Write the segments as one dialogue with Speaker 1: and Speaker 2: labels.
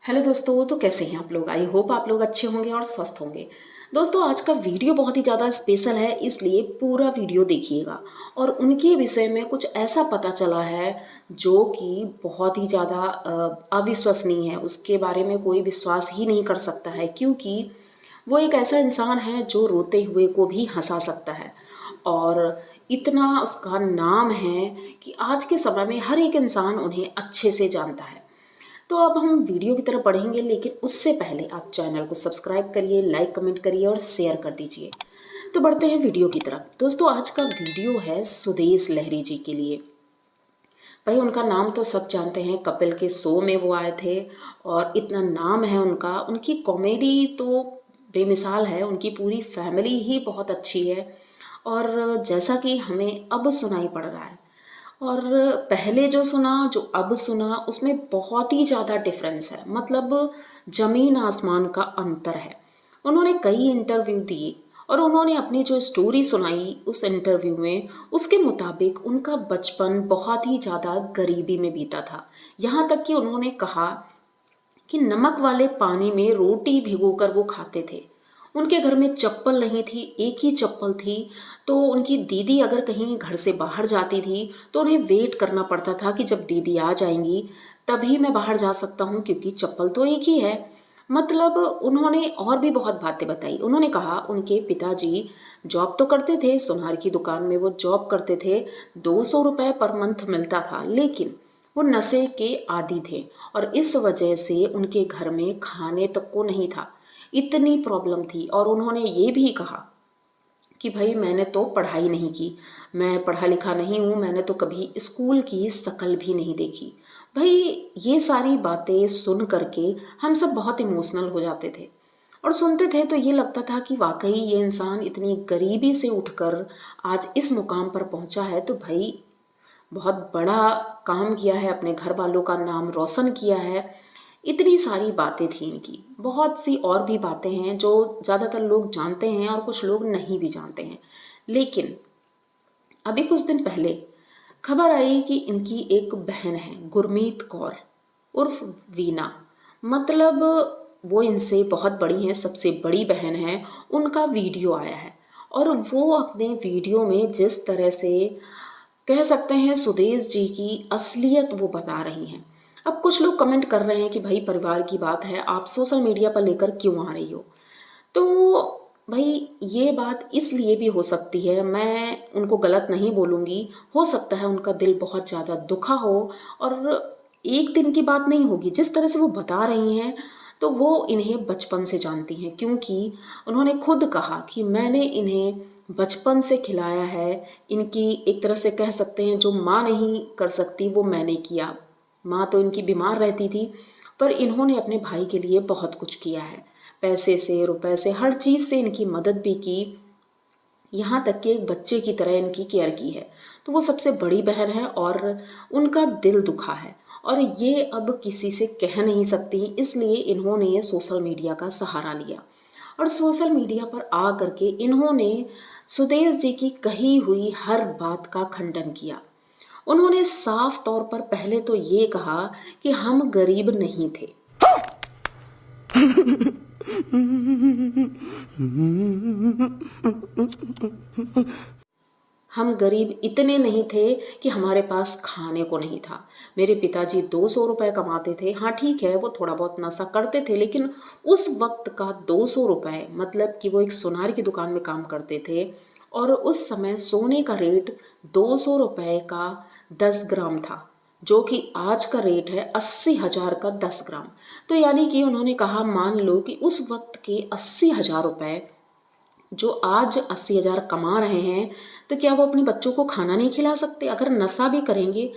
Speaker 1: Hello दोस्तों, तो कैसे हैं आप लोग। आई होप आप लोग अच्छे होंगे और स्वस्थ होंगे। दोस्तों, आज का वीडियो बहुत ही ज़्यादा स्पेशल है, इसलिए पूरा वीडियो देखिएगा। और उनके विषय में कुछ ऐसा पता चला है जो कि बहुत ही ज़्यादा अविश्वसनीय है। उसके बारे में कोई विश्वास ही नहीं कर सकता है, क्योंकि वो एक ऐसा इंसान है जो रोते हुए को भी हंसा सकता है। और इतना उसका नाम है कि आज के समय में हर एक इंसान उन्हें अच्छे से जानता है। तो अब हम वीडियो की तरफ बढ़ेंगे, लेकिन उससे पहले आप चैनल को सब्सक्राइब करिए, लाइक कमेंट करिए और शेयर कर दीजिए। तो बढ़ते हैं वीडियो की तरफ। दोस्तों, आज का वीडियो है सुदेश लहरी जी के लिए। भाई, उनका नाम तो सब जानते हैं, कपिल के शो में वो आए थे और इतना नाम है उनका। उनकी कॉमेडी तो बेमिसाल है, उनकी पूरी फैमिली ही बहुत अच्छी है। और जैसा कि हमें अब सुनाई पड़ रहा है और पहले जो सुना जो अब सुना, उसमें बहुत ही ज़्यादा डिफरेंस है। मतलब जमीन आसमान का अंतर है। उन्होंने कई इंटरव्यू दिए और उन्होंने अपनी जो स्टोरी सुनाई उस इंटरव्यू में, उसके मुताबिक उनका बचपन बहुत ही ज़्यादा गरीबी में बीता था। यहाँ तक कि उन्होंने कहा कि नमक वाले पानी में रोटी भिगोकर वो खाते थे। उनके घर में चप्पल नहीं थी, एक ही चप्पल थी। तो उनकी दीदी अगर कहीं घर से बाहर जाती थी तो उन्हें वेट करना पड़ता था कि जब दीदी आ जाएंगी तभी मैं बाहर जा सकता हूँ, क्योंकि चप्पल तो एक ही है। मतलब उन्होंने और भी बहुत बातें बताई। उन्होंने कहा उनके पिताजी जॉब तो करते थे, सुनार की दुकान में वो जॉब करते थे, 200 रुपये पर मंथ मिलता था, लेकिन वो नशे के आदी थे और इस वजह से उनके घर में खाने तक को नहीं था। इतनी प्रॉब्लम थी। और उन्होंने ये भी कहा कि भाई, मैंने तो पढ़ाई नहीं की, मैं पढ़ा लिखा नहीं हूँ, मैंने तो कभी स्कूल की शक्ल भी नहीं देखी। भाई, ये सारी बातें सुन करके हम सब बहुत इमोशनल हो जाते थे और सुनते थे तो ये लगता था कि वाकई ये इंसान इतनी गरीबी से उठकर आज इस मुकाम पर पहुंचा है, तो भाई बहुत बड़ा काम किया है, अपने घर वालों का नाम रोशन किया है। इतनी सारी बातें थी इनकी। बहुत सी और भी बातें हैं जो ज़्यादातर लोग जानते हैं और कुछ लोग नहीं भी जानते हैं। लेकिन अभी कुछ दिन पहले खबर आई कि इनकी एक बहन है, गुरमीत कौर उर्फ वीना। मतलब वो इनसे बहुत बड़ी हैं, सबसे बड़ी बहन है। उनका वीडियो आया है और वो अपने वीडियो में जिस तरह से कह सकते हैं सुदेश जी की असलियत वो बता रही हैं। अब कुछ लोग कमेंट कर रहे हैं कि भाई, परिवार की बात है, आप सोशल मीडिया पर लेकर क्यों आ रही हो। तो भाई, ये बात इसलिए भी हो सकती है, मैं उनको गलत नहीं बोलूँगी। हो सकता है उनका दिल बहुत ज़्यादा दुखा हो और एक दिन की बात नहीं होगी। जिस तरह से वो बता रही हैं तो वो इन्हें बचपन से जानती हैं, क्योंकि उन्होंने खुद कहा कि मैंने इन्हें बचपन से खिलाया है। इनकी एक तरह से कह सकते हैं जो माँ नहीं कर सकती वो मैंने किया। माँ तो इनकी बीमार रहती थी, पर इन्होंने अपने भाई के लिए बहुत कुछ किया है। पैसे से, रुपए से, हर चीज़ से इनकी मदद भी की। यहाँ तक कि एक बच्चे की तरह इनकी केयर की है। तो वो सबसे बड़ी बहन है और उनका दिल दुखा है और ये अब किसी से कह नहीं सकती, इसलिए इन्होंने सोशल मीडिया का सहारा लिया। और सोशल मीडिया पर आ करके इन्होंने सुदेश जी की कही हुई हर बात का खंडन किया। उन्होंने साफ तौर पर पहले तो ये कहा कि हम गरीब नहीं थे। हम गरीब इतने नहीं थे कि हमारे पास खाने को नहीं था। मेरे पिताजी 200 रुपये कमाते थे। हाँ ठीक है, वो थोड़ा बहुत नशा करते थे, लेकिन उस वक्त का 200 रुपये, मतलब कि वो एक सुनार की दुकान में काम करते थे और उस समय सोने का रेट 200 रुपये का 10 ग्राम था, जो कि आज का रेट है 80,000 का 10 ग्राम। तो यानी कि उन्होंने कहा, मान लो कि उस वक्त के 80,000 रुपये जो आज 80,000 कमा रहे हैं, तो क्या वो अपने बच्चों को खाना नहीं खिला सकते। अगर नशा भी करेंगे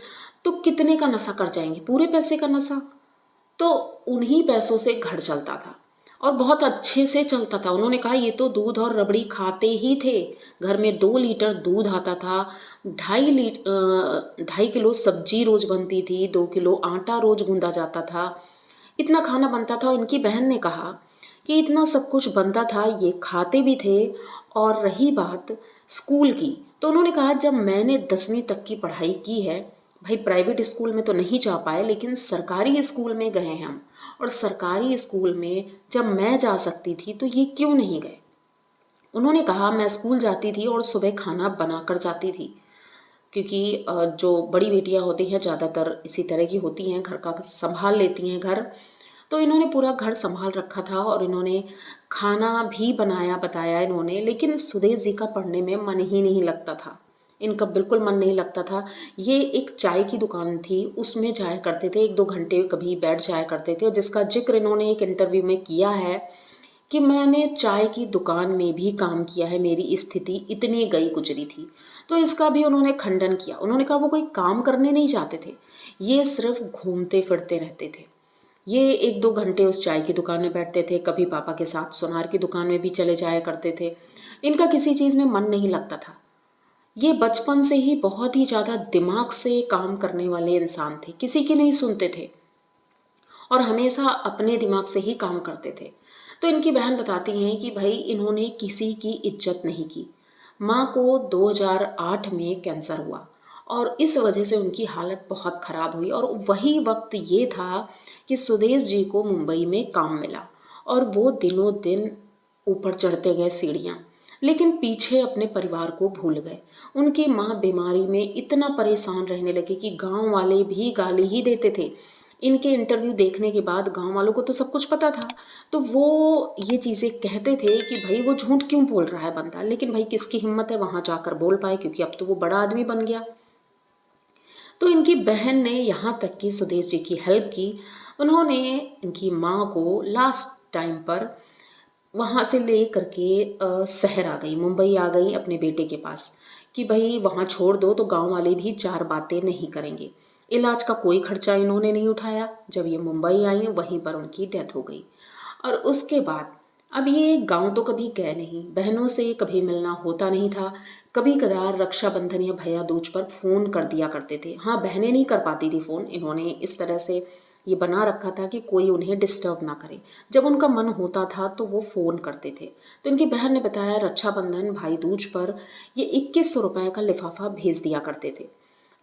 Speaker 1: तो कितने का नशा कर जाएंगे, पूरे पैसे का नशा। तो उन्हीं पैसों से घर चलता था और बहुत अच्छे से चलता था। उन्होंने कहा ये तो दूध और रबड़ी खाते ही थे। घर में 2 लीटर दूध आता था, 2.5 किलो सब्जी रोज बनती थी, 2 किलो आटा रोज गूंदा जाता था, इतना खाना बनता था। इनकी बहन ने कहा कि इतना सब कुछ बनता था, ये खाते भी थे। और रही बात स्कूल की, तो उन्होंने कहा जब मैंने 10वीं तक की पढ़ाई की है, भाई प्राइवेट स्कूल में तो नहीं जा पाए, लेकिन सरकारी स्कूल में गए हैं हम, और सरकारी स्कूल में जब मैं जा सकती थी तो ये क्यों नहीं गए। उन्होंने कहा मैं स्कूल जाती थी और सुबह खाना बना कर जाती थी, क्योंकि जो बड़ी बेटियां होती हैं ज़्यादातर इसी तरह की होती हैं, घर का संभाल लेती हैं घर। तो इन्होंने पूरा घर संभाल रखा था और इन्होंने खाना भी बनाया बताया इन्होंने, लेकिन सुदेश जी का पढ़ने में मन ही नहीं लगता था। इनका बिल्कुल मन नहीं लगता था। ये एक चाय की दुकान थी, उसमें जाया करते थे, 1-2 घंटे कभी बैठ जाया करते थे, और जिसका जिक्र इन्होंने एक इंटरव्यू में किया है कि मैंने चाय की दुकान में भी काम किया है, मेरी स्थिति इतनी गई गुजरी थी। तो इसका भी उन्होंने खंडन किया। उन्होंने कहा वो कोई काम करने नहीं जाते थे, ये सिर्फ घूमते फिरते रहते थे। ये 1-2 घंटे उस चाय की दुकान में बैठते थे, कभी पापा के साथ सुनार की दुकान में भी चले जाया करते थे। इनका किसी चीज़ में मन नहीं लगता था। ये बचपन से ही बहुत ही ज़्यादा दिमाग से काम करने वाले इंसान थे, किसी की नहीं सुनते थे और हमेशा अपने दिमाग से ही काम करते थे। तो इनकी बहन बताती हैं कि भाई इन्होंने किसी की इज्जत नहीं की। माँ को 2008 में कैंसर हुआ और इस वजह से उनकी हालत बहुत ख़राब हुई, और वही वक्त ये था कि सुदेश जी को मुंबई में काम मिला और वो दिनों दिन ऊपर चढ़ते गए सीढ़ियाँ, लेकिन पीछे अपने परिवार को भूल गए। उनकी माँ बीमारी में इतना परेशान रहने लगे कि गांव वाले भी गाली ही देते थे। इनके इंटरव्यू देखने के बाद गांव वालों को तो सब कुछ पता था, तो वो ये चीज़ें कहते थे कि भाई वो झूठ क्यों बोल रहा है बंदा, लेकिन भाई किसकी हिम्मत है वहाँ जाकर बोल पाए, क्योंकि अब तो वो बड़ा आदमी बन गया। तो इनकी बहन ने यहाँ तक कि सुदेश जी की हेल्प की। उन्होंने इनकी माँ को लास्ट टाइम पर वहाँ से ले करके शहर आ गई, मुंबई आ गई अपने बेटे के पास, कि भाई वहाँ छोड़ दो तो गांव वाले भी चार बातें नहीं करेंगे। इलाज का कोई खर्चा इन्होंने नहीं उठाया। जब ये मुंबई आई वहीं पर उनकी डेथ हो गई। और उसके बाद अब ये गांव तो कभी गए नहीं, बहनों से कभी मिलना होता नहीं था। कभी कदार रक्षाबंधन या भैया दूज पर फ़ोन कर दिया करते थे। हाँ, बहनें नहीं कर पाती थी फ़ोन, इन्होंने इस तरह से ये बना रखा था कि कोई उन्हें डिस्टर्ब ना करे। जब उनका मन होता था तो वो फ़ोन करते थे। तो इनकी बहन ने बताया रक्षाबंधन भाई दूज पर ये 2100 रुपये का लिफाफा भेज दिया करते थे।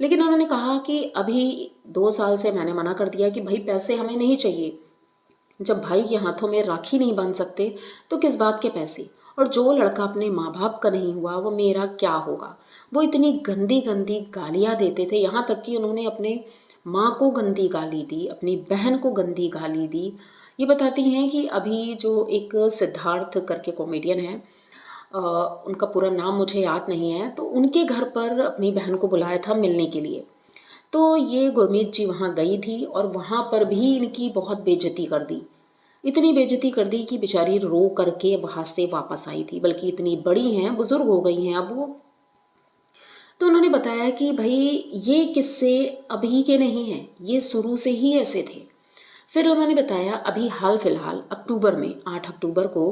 Speaker 1: लेकिन उन्होंने कहा कि अभी 2 साल से मैंने मना कर दिया कि भाई पैसे हमें नहीं चाहिए। जब भाई के हाथों में राखी नहीं बांध सकते तो किस बात के पैसे, और जो लड़का अपने माँ बाप का नहीं हुआ वो मेरा क्या होगा। वो इतनी गंदी गंदी गालियाँ देते थे, यहाँ तक कि उन्होंने अपने माँ को गंदी गाली दी, अपनी बहन को गंदी गाली दी। ये बताती हैं कि अभी जो एक सिद्धार्थ करके कॉमेडियन है, उनका पूरा नाम मुझे याद नहीं है, तो उनके घर पर अपनी बहन को बुलाया था मिलने के लिए। तो ये गुरमीत जी वहाँ गई थी और वहाँ पर भी इनकी बहुत बेइज्जती कर दी। इतनी बेइज्जती कर दी कि बेचारी रो करके वहाँ से वापस आई थी, बल्कि इतनी बड़ी हैं, बुजुर्ग हो गई हैं अब वो। तो उन्होंने बताया कि भाई ये किस्से अभी के नहीं हैं, ये शुरू से ही ऐसे थे। फिर उन्होंने बताया अभी हाल फिलहाल अक्टूबर में 8 अक्टूबर को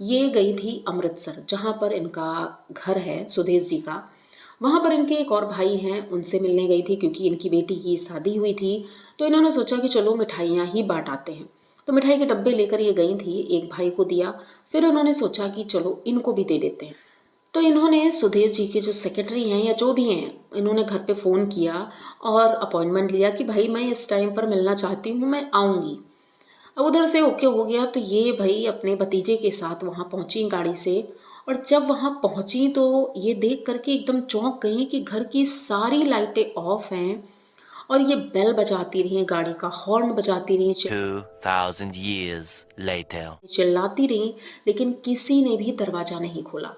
Speaker 1: ये गई थी अमृतसर, जहाँ पर इनका घर है सुदेश जी का। वहाँ पर इनके एक और भाई हैं, उनसे मिलने गई थी क्योंकि इनकी बेटी की शादी हुई थी। तो इन्होंने सोचा कि चलो मिठाइयाँ ही बांट आते हैं। तो मिठाई के डब्बे लेकर ये गई थी, एक भाई को दिया, फिर उन्होंने सोचा कि चलो इनको भी दे देते हैं। तो इन्होंने सुदेश जी के जो सेक्रेटरी हैं या जो भी हैं, इन्होंने घर पे फ़ोन किया और अपॉइंटमेंट लिया कि भाई मैं इस टाइम पर मिलना चाहती हूँ, मैं आऊँगी। अब उधर से ओके हो गया तो ये भाई अपने भतीजे के साथ वहाँ पहुँची गाड़ी से। और जब वहाँ पहुँची तो ये देख करके एकदम चौंक गई कि घर की सारी लाइटें ऑफ हैं और ये बेल बजाती रही, गाड़ी का हॉर्न बजाती रही,
Speaker 2: 2000 years later.
Speaker 1: चिल्लाती रही, लेकिन किसी ने भी दरवाज़ा नहीं खोला।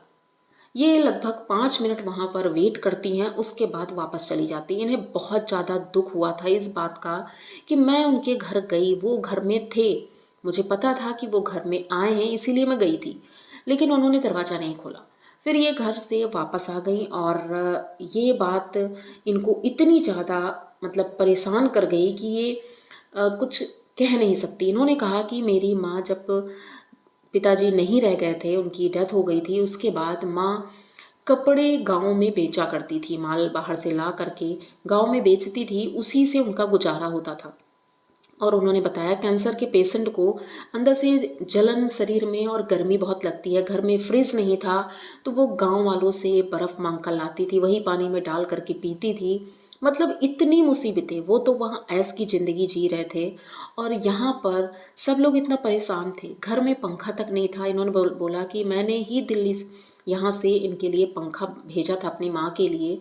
Speaker 1: ये लगभग 5 मिनट वहाँ पर वेट करती हैं, उसके बाद वापस चली जाती हैं। इन्हें बहुत ज़्यादा दुख हुआ था इस बात का कि मैं उनके घर गई, वो घर में थे, मुझे पता था कि वो घर में आए हैं इसीलिए मैं गई थी, लेकिन उन्होंने दरवाज़ा नहीं खोला। फिर ये घर से वापस आ गई और ये बात इनको इतनी ज़्यादा मतलब परेशान कर गई कि ये कुछ कह नहीं सकती। इन्होंने कहा कि मेरी माँ जब पिताजी नहीं रह गए थे, उनकी डेथ हो गई थी, उसके बाद माँ कपड़े गांव में बेचा करती थी, माल बाहर से ला करके गांव में बेचती थी, उसी से उनका गुजारा होता था। और उन्होंने बताया कैंसर के पेशेंट को अंदर से जलन शरीर में और गर्मी बहुत लगती है, घर में फ्रिज नहीं था तो वो गांव वालों से बर्फ़ मांग कर लाती थी, वही पानी में डाल करके पीती थी, मतलब इतनी मुसीबतें, वो तो वहाँ ऐश की ज़िंदगी जी रहे थे और यहाँ पर सब लोग इतना परेशान थे, घर में पंखा तक नहीं था। इन्होंने बोला कि मैंने ही दिल्ली यहाँ से इनके लिए पंखा भेजा था अपनी माँ के लिए।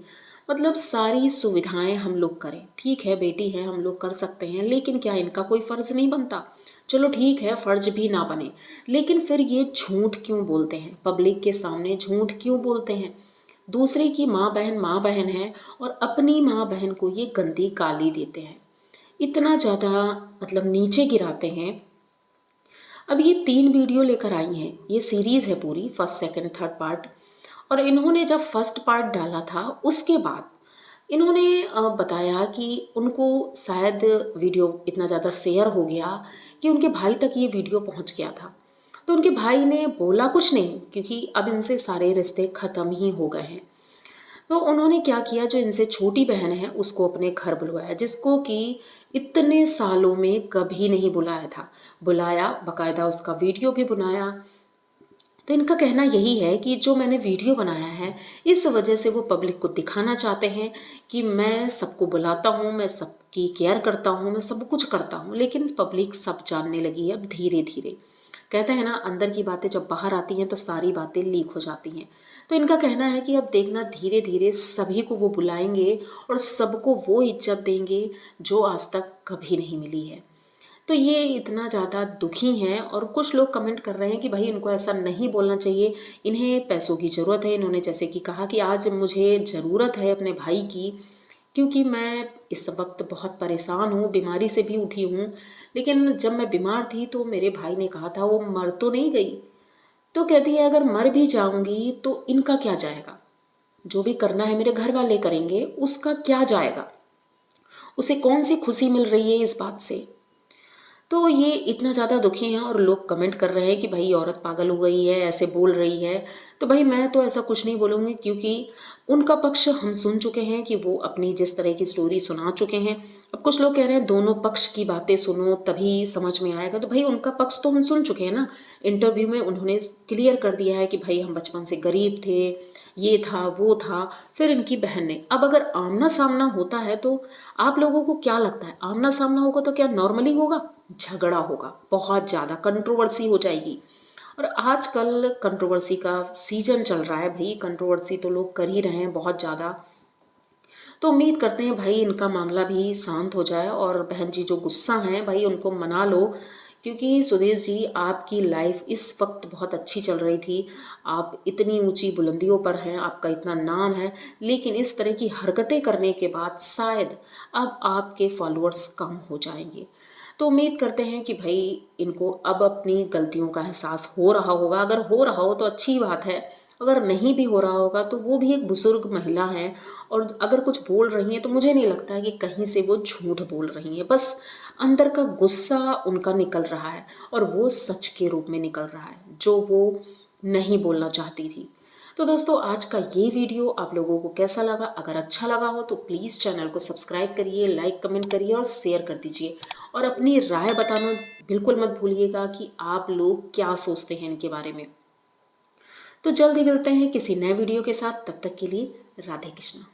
Speaker 1: मतलब सारी सुविधाएं हम लोग करें, ठीक है बेटी है हम लोग कर सकते हैं, लेकिन क्या इनका कोई फ़र्ज़ नहीं बनता? चलो ठीक है फ़र्ज भी ना बने, लेकिन फिर ये झूठ क्यों बोलते हैं? पब्लिक के सामने झूठ क्यों बोलते हैं? दूसरे की माँ बहन है और अपनी माँ बहन को ये गंदी गाली देते हैं, इतना ज़्यादा मतलब नीचे गिराते हैं। अब ये 3 वीडियो लेकर आई हैं, ये सीरीज़ है पूरी, फर्स्ट सेकंड थर्ड पार्ट। और इन्होंने जब फर्स्ट पार्ट डाला था उसके बाद इन्होंने बताया कि उनको शायद वीडियो इतना ज़्यादा शेयर हो गया कि उनके भाई तक ये वीडियो पहुंच गया था। तो उनके भाई ने बोला कुछ नहीं, क्योंकि अब इनसे सारे रिश्ते ख़त्म ही हो गए हैं। तो उन्होंने क्या किया, जो इनसे छोटी बहन है उसको अपने घर बुलवाया, जिसको कि इतने सालों में कभी नहीं बुलाया था। बुलाया, बाकायदा उसका वीडियो भी बनाया। तो इनका कहना यही है कि जो मैंने वीडियो बनाया है इस वजह से वो पब्लिक को दिखाना चाहते हैं कि मैं सबको बुलाता हूँ, मैं सबकी केयर करता हूँ, मैं सब कुछ करता हूँ। लेकिन पब्लिक सब जानने लगी है अब धीरे धीरे। कहते हैं ना, अंदर की बातें जब बाहर आती हैं तो सारी बातें लीक हो जाती हैं। तो इनका कहना है कि अब देखना धीरे धीरे सभी को वो बुलाएंगे और सबको वो इज्जत देंगे जो आज तक कभी नहीं मिली है। तो ये इतना ज़्यादा दुखी हैं और कुछ लोग कमेंट कर रहे हैं कि भाई इनको ऐसा नहीं बोलना चाहिए, इन्हें पैसों की ज़रूरत है। इन्होंने जैसे कि कहा कि आज मुझे ज़रूरत है अपने भाई की, क्योंकि मैं इस वक्त बहुत परेशान हूँ, बीमारी से भी उठी हूँ। लेकिन जब मैं बीमार थी तो मेरे भाई ने कहा था वो मर तो नहीं गई। तो कहती है अगर मर भी जाऊंगी तो इनका क्या जाएगा, जो भी करना है मेरे घर वाले करेंगे, उसका क्या जाएगा, उसे कौन सी खुशी मिल रही है इस बात से। तो ये इतना ज़्यादा दुखी हैं और लोग कमेंट कर रहे हैं कि भाई औरत पागल हो गई है, ऐसे बोल रही है। तो भाई मैं तो ऐसा कुछ नहीं बोलूँगी, क्योंकि उनका पक्ष हम सुन चुके हैं कि वो अपनी जिस तरह की स्टोरी सुना चुके हैं। अब कुछ लोग कह रहे हैं दोनों पक्ष की बातें सुनो तभी समझ में आएगा। तो भाई उनका पक्ष तो हम सुन चुके हैं ना, इंटरव्यू में उन्होंने क्लियर कर दिया है कि भाई हम बचपन से गरीब थे, ये था वो था। फिर इनकी बहन ने, अब अगर आमना सामना होता है तो आप लोगों को क्या लगता है, आमना सामना होगा तो क्या नॉर्मली होगा? झगड़ा होगा, बहुत ज़्यादा कंट्रोवर्सी हो जाएगी। और आजकल कंट्रोवर्सी का सीजन चल रहा है भाई, कंट्रोवर्सी तो लोग कर ही रहे हैं बहुत ज़्यादा। तो उम्मीद करते हैं भाई इनका मामला भी शांत हो जाए और बहन जी जो गुस्सा हैं भाई उनको मना लो, क्योंकि सुदेश जी आपकी लाइफ इस वक्त बहुत अच्छी चल रही थी, आप इतनी ऊंची बुलंदियों पर हैं, आपका इतना नाम है, लेकिन इस तरह की हरकतें करने के बाद शायद अब आपके फॉलोअर्स कम हो जाएंगे। तो उम्मीद करते हैं कि भाई इनको अब अपनी गलतियों का एहसास हो रहा होगा। अगर हो रहा हो तो अच्छी बात है, अगर नहीं भी हो रहा होगा तो वो भी एक बुजुर्ग महिला हैं और अगर कुछ बोल रही हैं तो मुझे नहीं लगता है कि कहीं से वो झूठ बोल रही हैं। बस अंदर का गुस्सा उनका निकल रहा है और वो सच के रूप में निकल रहा है जो वो नहीं बोलना चाहती थी। तो दोस्तों आज का ये वीडियो आप लोगों को कैसा लगा? अगर अच्छा लगा हो तो प्लीज़ चैनल को सब्सक्राइब करिए, लाइक कमेंट करिए और शेयर कर दीजिए। और अपनी राय बताना बिल्कुल मत भूलिएगा कि आप लोग क्या सोचते हैं इनके बारे में। तो जल्द ही मिलते हैं किसी नए वीडियो के साथ, तब तक के लिए राधे कृष्णा।